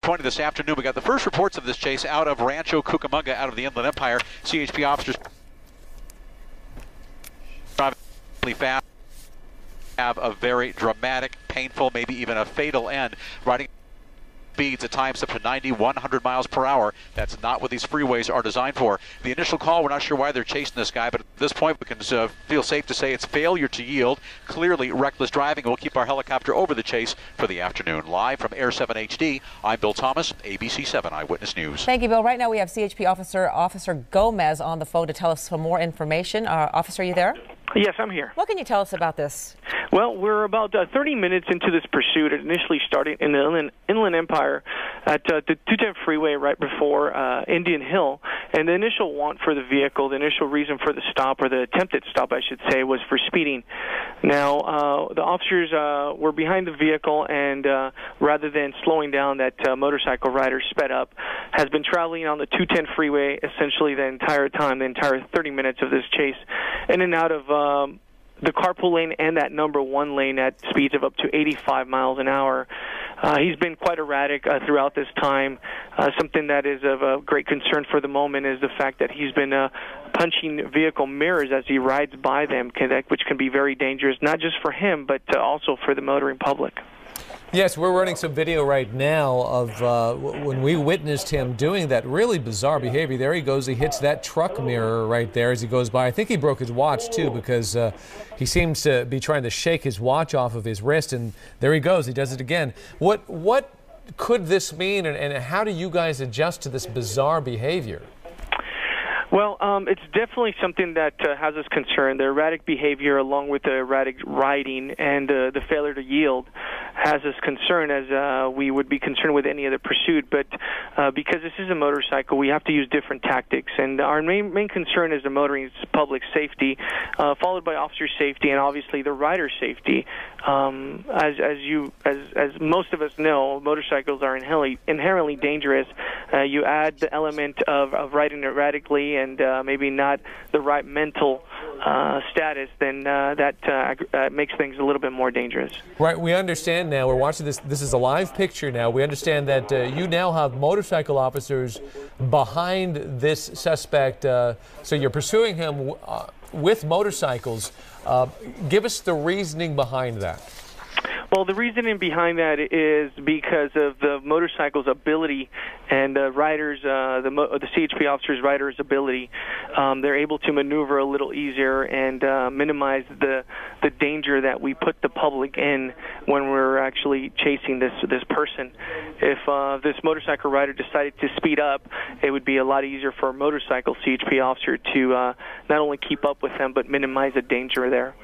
20 this afternoon. We got the first reports of this chase out of Rancho Cucamonga, out of the Inland Empire. CHP officers driving fast, have a very dramatic, painful, maybe even a fatal end, riding speeds at times up to 90, 100 miles per hour. That's not what these freeways are designed for. The initial call, we're not sure why they're chasing this guy, but at this point we can feel safe to say it's failure to yield, clearly reckless driving. We'll keep our helicopter over the chase for the afternoon. Live from Air 7 HD, I'm Bill Thomas, ABC 7 Eyewitness News. Thank you, Bill. Right now we have CHP Officer Gomez on the phone to tell us some more information. Officer, are you there? Yes, I'm here. What can you tell us about this? Well, we're about 30 minutes into this pursuit. It initially started in the Inland Empire at the 210 freeway right before Indian Hill. And the initial want for the vehicle, the initial reason for the stop, or the attempted stop, I should say, was for speeding. Now, the officers were behind the vehicle, and rather than slowing down, that motorcycle rider sped up, has been traveling on the 210 freeway essentially the entire time, the entire 30 minutes of this chase, in and out of the carpool lane and that number 1 lane at speeds of up to 85 miles an hour. He's been quite erratic throughout this time. Something that is of great concern for the moment is the fact that he's been punching vehicle mirrors as he rides by them, which can be very dangerous, not just for him, but also for the motoring public. Yes, we're running some video right now of when we witnessed him doing that really bizarre behavior. There he goes. He hits that truck mirror right there as he goes by. I think he broke his watch, too, because he seems to be trying to shake his watch off of his wrist. And there he goes. He does it again. What could this mean, and how do you guys adjust to this bizarre behavior? Well, it's definitely something that has us concerned. The erratic behavior, along with the erratic riding and the failure to yield, has us concerned, as we would be concerned with any other pursuit. But because this is a motorcycle, we have to use different tactics. And our main concern is the motoring public safety, followed by officer safety, and obviously the rider safety. As most of us know, motorcycles are inherently dangerous. You add the element of riding erratically and maybe not the right mental status, then that makes things a little bit more dangerous. Right, we understand now. We're watching this. This is a live picture now. We understand that you now have motorcycle officers behind this suspect. So you're pursuing him with motorcycles. Give us the reasoning behind that. Well, the reasoning behind that is because of the motorcycle's ability and the CHP officer's rider's ability. They're able to maneuver a little easier and minimize the danger that we put the public in when we're actually chasing this person. If this motorcycle rider decided to speed up, it would be a lot easier for a motorcycle CHP officer to not only keep up with them but minimize the danger there.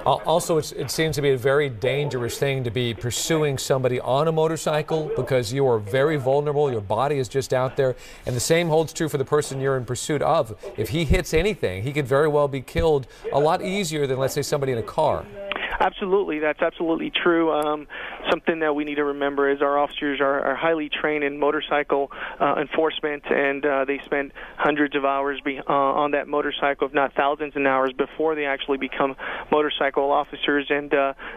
Also, it seems to be a very dangerous thing to be pursuing somebody on a motorcycle because you are very vulnerable. Your body is just out there. And the same holds true for the person you're in pursuit of. If he hits anything, he could very well be killed a lot easier than, let's say, somebody in a car. Absolutely. That's absolutely true. Something that we need to remember is our officers are highly trained in motorcycle enforcement, and they spend hundreds of hours on that motorcycle, if not thousands of hours, before they actually become motorcycle officers. And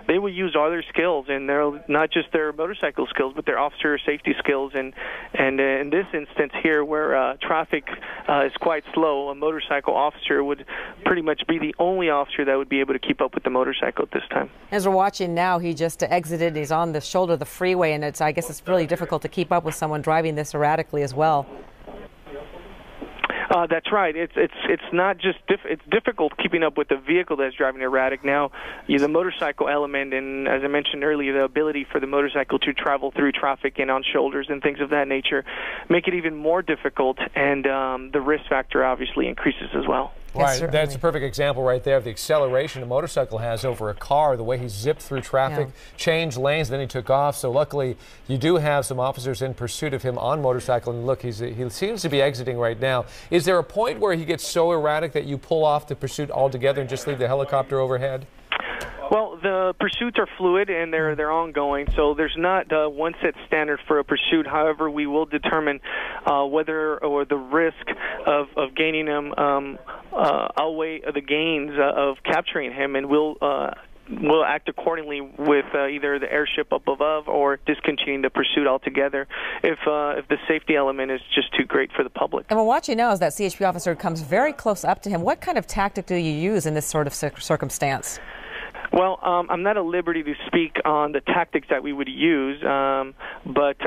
they will use all their skills, and they're not just their motorcycle skills, but their officer safety skills. And in this instance here, where traffic is quite slow, a motorcycle officer would pretty much be the only officer that would be able to keep up with the motorcycle at this time. As we're watching now, he just exited. He's on the shoulder of the freeway, and I guess it's really difficult to keep up with someone driving this erratically as well. That's right. It's not just it's difficult keeping up with the vehicle that's driving erratic. Now, the motorcycle element, and as I mentioned earlier, the ability for the motorcycle to travel through traffic and on shoulders and things of that nature make it even more difficult, and the risk factor obviously increases as well. Right, that's a perfect example right there of the acceleration a motorcycle has over a car, the way he zipped through traffic, changed lanes, then he took off. So luckily, you do have some officers in pursuit of him on motorcycle. And look, he seems to be exiting right now. Is there a point where he gets so erratic that you pull off the pursuit altogether and just leave the helicopter overhead? Well, the pursuits are fluid and they're ongoing, so there's not one set standard for a pursuit. However, we will determine whether or the risk of gaining him outweigh the gains of capturing him, and we'll we'll act accordingly with either the airship up above or discontinuing the pursuit altogether if the safety element is just too great for the public. And we're watching now as that CHP officer comes very close up to him. What kind of tactic do you use in this sort of circumstance? Well, I'm not at liberty to speak on the tactics that we would use, but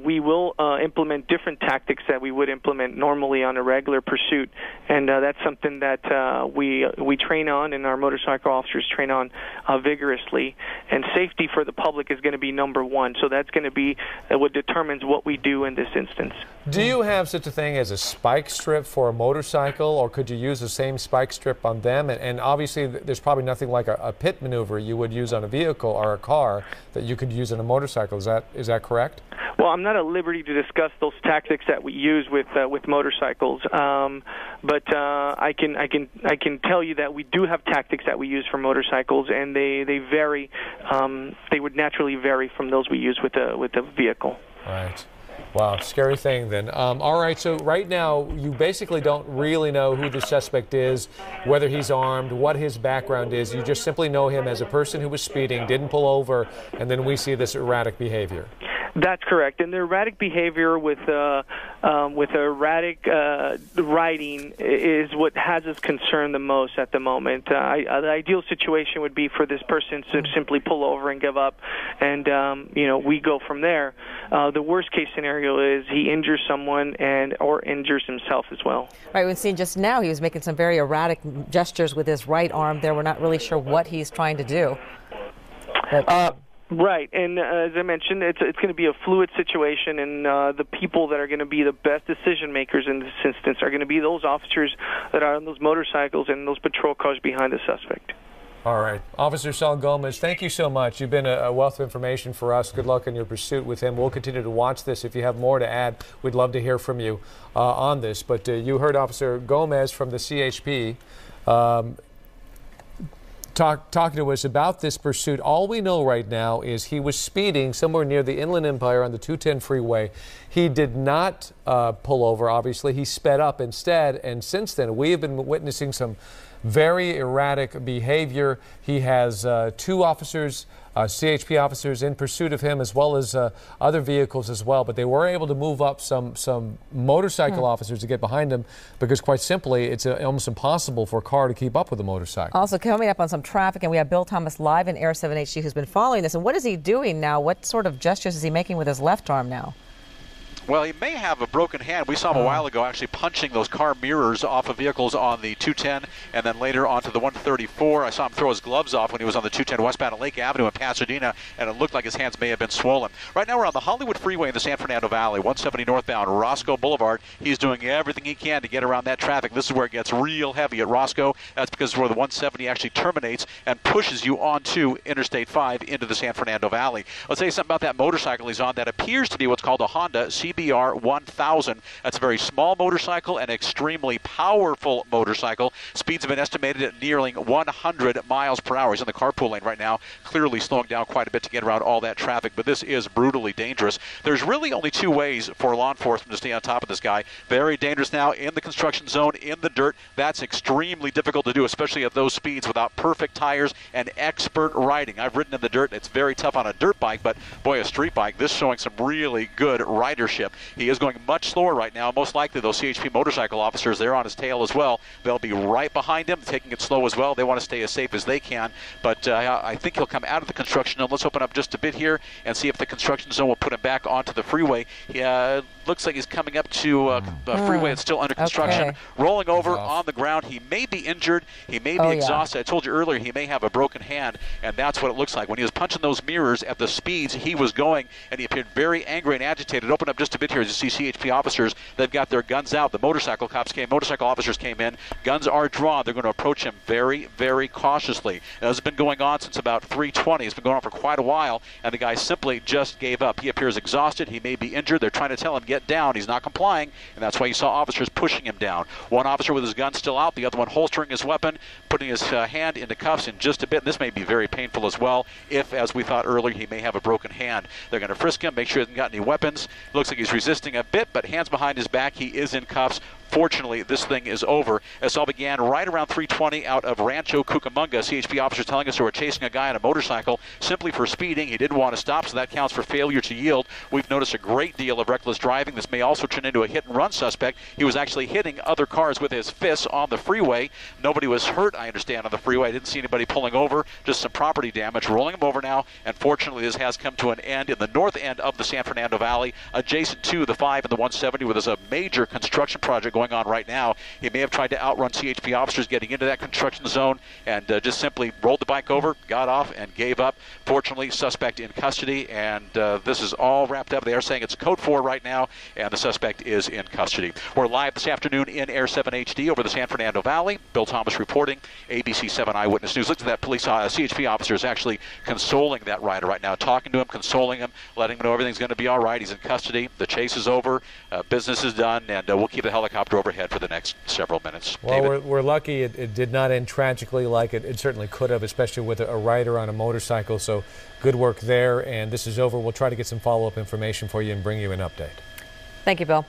we will implement different tactics that we would implement normally on a regular pursuit, and that's something that we train on, and our motorcycle officers train on vigorously. And safety for the public is going to be number one, so that's going to be what determines what we do in this instance. Do you have such a thing as a spike strip for a motorcycle, or could you use the same spike strip on them? And obviously, there's probably nothing like a pit maneuver you would use on a vehicle or a car that you could use on a motorcycle. Is that correct? Well, I'm not at liberty to discuss those tactics that we use with motorcycles, but I can tell you that we do have tactics that we use for motorcycles, and they vary. They would naturally vary from those we use with a vehicle. Right. Wow, scary thing then. All right, so right now you basically don't really know who the suspect is, whether he's armed, what his background is. You just simply know him as a person who was speeding, didn't pull over, and then we see this erratic behavior. That's correct, and the erratic behavior with erratic riding is what has us concerned the most at the moment. The ideal situation would be for this person to simply pull over and give up, and we go from there. The worst case scenario is he injures someone or injures himself as well. Right, we've seen just now he was making some very erratic gestures with his right arm there. We're not really sure what he's trying to do. Right, and as I mentioned, it's going to be a fluid situation, and the people that are going to be the best decision makers in this instance are going to be those officers that are on those motorcycles and those patrol cars behind the suspect. All right. Officer Saul Gomez, thank you so much. You've been a wealth of information for us. Good luck in your pursuit with him. We'll continue to watch this. If you have more to add, we'd love to hear from you on this. But you heard Officer Gomez from the CHP talking to us about this pursuit. All we know right now is he was speeding somewhere near the Inland Empire on the 210 freeway. He did not pull over, obviously. He sped up instead, and since then we have been witnessing some very erratic behavior. He has two officers, CHP officers, in pursuit of him, as well as other vehicles as well. But they were able to move up some motorcycle officers to get behind him, because quite simply it's almost impossible for a car to keep up with a motorcycle. Also coming up on some traffic, and we have Bill Thomas live in Air 7HD who's been following this. And what is he doing now? What sort of gestures is he making with his left arm now? Well, he may have a broken hand. We saw him a while ago actually punching those car mirrors off of vehicles on the 210 and then later onto the 134. I saw him throw his gloves off when he was on the 210 westbound at Lake Avenue in Pasadena, and it looked like his hands may have been swollen. Right now we're on the Hollywood Freeway in the San Fernando Valley, 170 northbound, Roscoe Boulevard. He's doing everything he can to get around that traffic. This is where it gets real heavy at Roscoe. That's because it's where the 170 actually terminates and pushes you onto Interstate 5 into the San Fernando Valley. Let's say something about that motorcycle he's on that appears to be what's called a Honda CBR 1000. That's a very small motorcycle and extremely powerful motorcycle. Speeds have been estimated at nearly 100 miles per hour. He's in the carpool lane right now, clearly slowing down quite a bit to get around all that traffic, but this is brutally dangerous. There's really only two ways for law enforcement to stay on top of this guy. Very dangerous now in the construction zone, in the dirt. That's extremely difficult to do, especially at those speeds without perfect tires and expert riding. I've ridden in the dirt. It's very tough on a dirt bike, but boy, a street bike, this showing some really good ridership. He is going much slower right now. Most likely those CHP motorcycle officers, they're on his tail as well. They'll be right behind him, taking it slow as well. They want to stay as safe as they can, but I think he'll come out of the construction zone. Let's open up just a bit here and see if the construction zone will put him back onto the freeway. He looks like he's coming up to a freeway that's still under construction, rolling over on the ground. He may be injured. He may be exhausted. I told you earlier he may have a broken hand, and that's what it looks like. When he was punching those mirrors at the speeds he was going, and he appeared very angry and agitated. Open up just a bit here as you see CHP officers. They've got their guns out. The motorcycle officers came in. Guns are drawn. They're going to approach him very, very cautiously. This has been going on since about 3:20. It's been going on for quite a while, and the guy simply just gave up. He appears exhausted. He may be injured. They're trying to tell him, get down. He's not complying, and that's why you saw officers pushing him down. One officer with his gun still out, the other one holstering his weapon, putting his hand into cuffs in just a bit. And this may be very painful as well if, as we thought earlier, he may have a broken hand. They're going to frisk him, make sure he hasn't got any weapons. Looks like he's resisting a bit, but hands behind his back. He is in cuffs. unfortunately, this thing is over. This all began right around 3:20 out of Rancho Cucamonga. CHP officers telling us they were chasing a guy on a motorcycle simply for speeding. He didn't want to stop, so that counts for failure to yield. We've noticed a great deal of reckless driving. This may also turn into a hit-and-run suspect. He was actually hitting other cars with his fists on the freeway. Nobody was hurt, I understand, on the freeway. I didn't see anybody pulling over, just some property damage. Rolling him over now, and fortunately this has come to an end in the north end of the San Fernando Valley, adjacent to the 5 and the 170, where there's a major construction project going on right now. He may have tried to outrun CHP officers getting into that construction zone and just simply rolled the bike over, got off, and gave up. Fortunately, suspect in custody, and this is all wrapped up. They are saying it's code 4 right now, and the suspect is in custody. We're live this afternoon in Air 7 HD over the San Fernando Valley. Bill Thomas reporting, ABC 7 Eyewitness News. Look at that police CHP officer is actually consoling that rider right now, talking to him, consoling him, letting him know everything's going to be all right. He's in custody. The chase is over. Business is done, and we'll keep the helicopter overhead for the next several minutes. Well, we're lucky it did not end tragically like it certainly could have, especially with a rider on a motorcycle. So good work there, and this is over. We'll try to get some follow-up information for you and bring you an update. Thank you, Bill.